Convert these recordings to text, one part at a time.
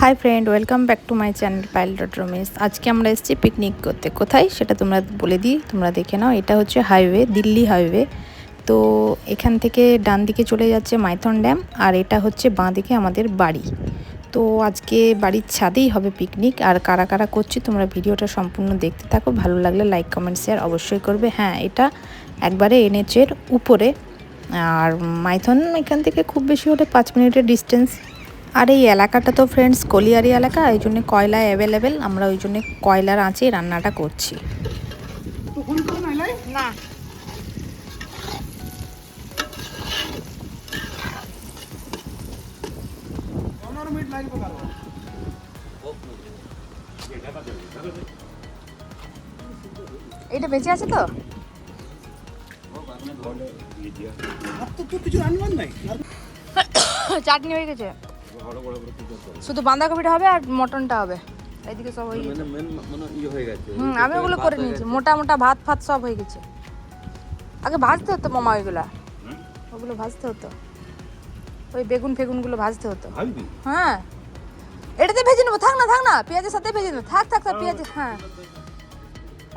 Hi friend, welcome back to my channel pilot Ramesh. আজকে আমরা এসেছি পিকনিক করতে। কোথায় সেটা তোমরা বলে দিই, তোমরা দেখে নাও। এটা হচ্ছে হাইওয়ে, দিল্লি হাইওয়ে। তো এখান থেকে ডান দিকে চলে যাচ্ছে মাইথন ড্যাম, আর এটা হচ্ছে বাঁ দিকে আমাদের বাড়ি। তো আজকে বাড়ির ছাদেই হবে পিকনিক। আর কারা কারা করছি তোমরা ভিডিওটা সম্পূর্ণ দেখতে থাকো। ভালো লাগলে লাইক কমেন্ট শেয়ার অবশ্যই করবে। হ্যাঁ, এটা একবারে এনএচের উপরে, আর মাইথন এখান থেকে খুব বেশি হলে 5 মিনিটের ডিস্টেন্স। আর এই এলাকাটা তো ফ্রেন্ডস কলিয়ারি এলাকা, এই জন্য কয়লা অ্যাভেলেবেল। আমরা ওই জন্য কয়লার আঁচে রান্নাটা করছি। না, এটা বেঁচে আছে তো। চাটনি হয়ে গেছে, শুধু বাঁধাকপিটা হবে আর মটনটা হবে। এইদিকে সব হয়ে গেছে। আমি ওগুলো করে নিয়েছি, মোটা মোটা ভাত ফাত সব হয়ে গেছে। আগে ভাজতে হতো মামা, ওগুলো ভাজতে হতো। ওই বেগুন ফেগুনগুলো ভাজতে হতো। হ্যাঁ, এটাতে ভেজে নেবো। থাক না, পেঁয়াজের সাথে ভেজে নেবো। থাক পেঁয়াজ। হ্যাঁ,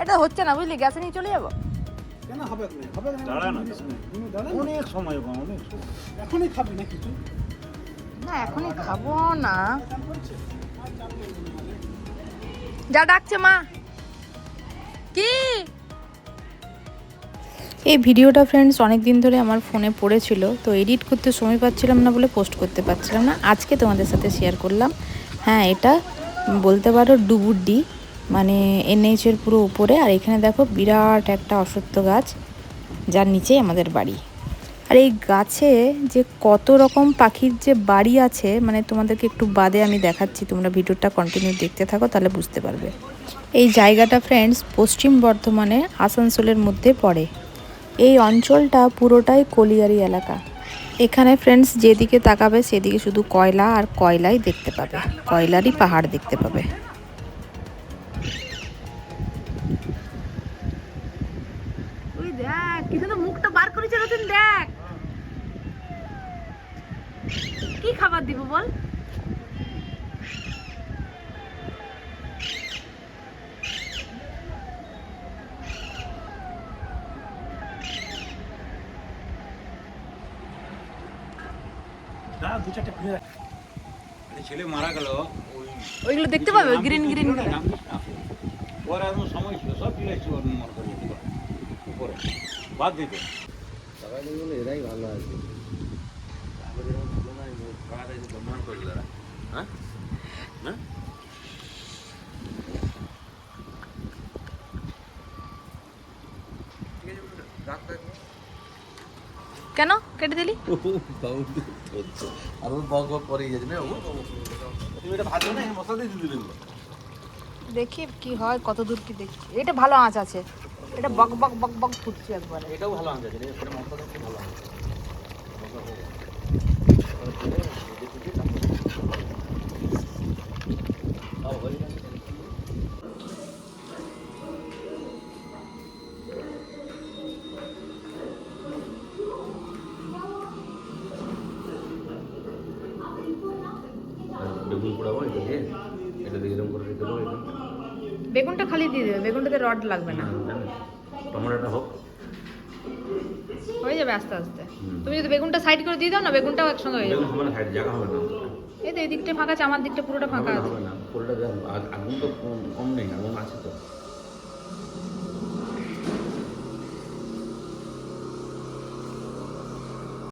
এটা হচ্ছে না বুঝলি, গ্যাসে নিয়ে চলে যাবো। অনেক সময় এখনই খাবি না কিছু? না, এখনই খাবো না। যা ডাকছে মা। কি এই ভিডিওটা ফ্রেন্ডস অনেক দিন ধরে আমার ফোনে পড়েছিল, তো এডিট করতে সময় পাচ্ছিলাম না বলে পোস্ট করতে পারছিলাম না। আজকে তোমাদের সাথে শেয়ার করলাম। হ্যাঁ, এটা বলতে পারো ডুবুড্ডি, মানে এনএইচের পুরো উপরে। আর এখানে দেখো বিরাট একটা অশ্বত্থ গাছ, যার নিচেই আমাদের বাড়ি। আর এই গাছে যে কত রকম পাখির যে বাড়ি আছে, মানে তোমাদেরকে একটু বাদে আমি দেখাচ্ছি, তোমরা ভিডিওটা কন্টিনিউ দেখতে থাকো, তাহলে বুঝতে পারবে। এই জায়গাটা ফ্রেন্ডস পশ্চিম বর্ধমানে আসানসোলের মধ্যে পড়ে। এই অঞ্চলটা পুরোটাই কলিয়ারি এলাকা। এখানে ফ্রেন্ডস যেদিকে তাকাবে সেদিকে শুধু কয়লা আর কয়লাই দেখতে পাবে, কয়লারই পাহাড় দেখতে পাবে। ওই দেখ কি যেন মুখটা বার করেছে রতন, দেখ কি খাবার দিব বল। ছেলে মারা গেল, ওইগুলো দেখতে পাবে, গ্রিন গ্রিন। ওর এমন সময় ছিল, সব ফিরেছি ওর মনে করি উপরে বাদ দিত। সবাই বলে এরাই ভালো আছে। হ্যাঁ না, কেন কেটে দিলি? আর বক বক করে যাচ্ছে না। তুমি এটা ভাজো না, মশলা দিয়ে দিলে দেখি কি হয়, কত দূর কি দেখি। এটা ভালো আঁচ আছে, এটা বক বক বক বক ফুটছে একবারে। এটাও ভালো আনতে আছে, এটা মশলা দিয়ে ভালো আনতে। বেগুন পোড়াবো, এটা দিয়ে এরকম করে রেখে দেবো। বেগুনটা খালি দিয়ে দেবে, বেগুনটাতে রড লাগবে না। টমেটোটা হোক, হয়ে যাবে আস্তে আস্তে। তুমি যদি বেগুনটা সাইড করে দিয়ে দাও না, বেগুনটাও একসঙ্গে হয়ে যাবে। বেগুন মানে সাইড জায়গা হবে না। এই তো এই দিকটা ফাঁকা আছে, আমার দিকটা পুরোটা ফাঁকা আছে। হবে না, পুরোটা আগুন তো কম নেই, আগুন আছে তো।